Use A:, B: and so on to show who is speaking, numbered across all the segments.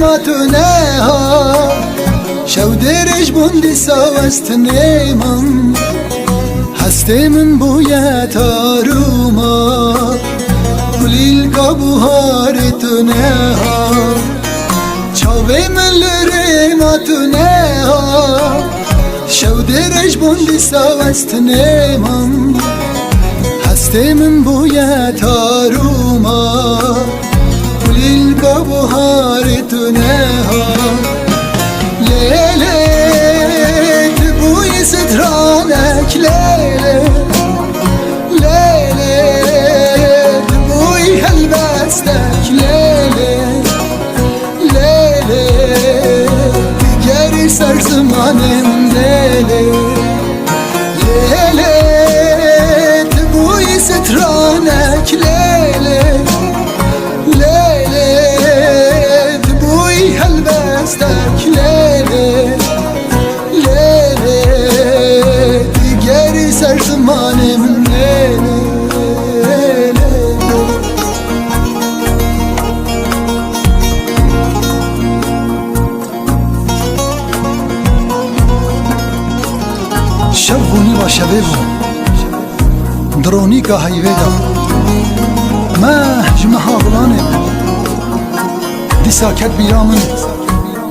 A: ما تو نها شو درش بوندی ساوست نیمم هسته من بویت آروما گلیل گابوهار تو نها چاوه من لره ما تو نها شو درش بوندی ساوست نیمم هسته من بویت آروما گلیل گابوهار تو نها لیلی تبوی سترانک لیلی لیلی تبوی هلبستک لیلی لیلی دیگری سر زمانم لیلی لیلی تبوی سترانک لیلی لیلی تبوی هلبستک لیلی دیگری سر زمانم لیلی شب بونی و شبه بون درونی که حیوه دا مهج محاولانه دی ساکت بیرامن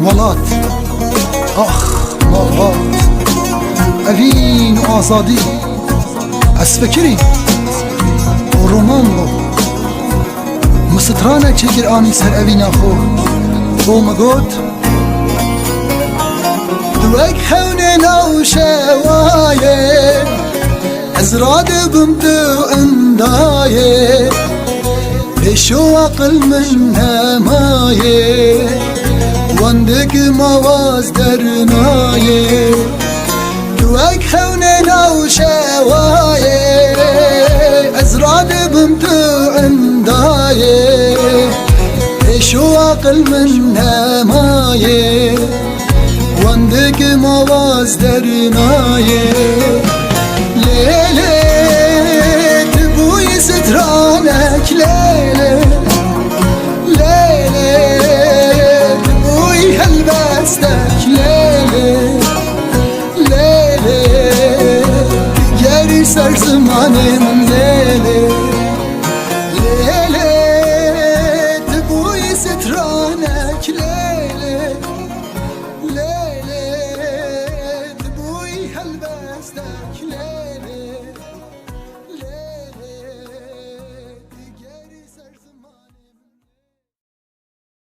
A: ولات آخ مالات اوین و آزادی از فکری و رومان بو مسترانه چگر آنی سر اوینا خو بو مگود دوک خونه نو شوایه از راد بمدو اندایه پیشو عقل من نمایه واندگ مواز درنایه دوک خونه نو شوایه از راد بمدو اندایه پیشو عقل من نمایه واندگ مواز درنایه لیلی تبوی سترانک لیلی لیلی تبوی هلبستک لیلی لیلی دیگری سر زمانم لیلی لیلی تبوی سترانک لیلی لیلی تبوی هلبستک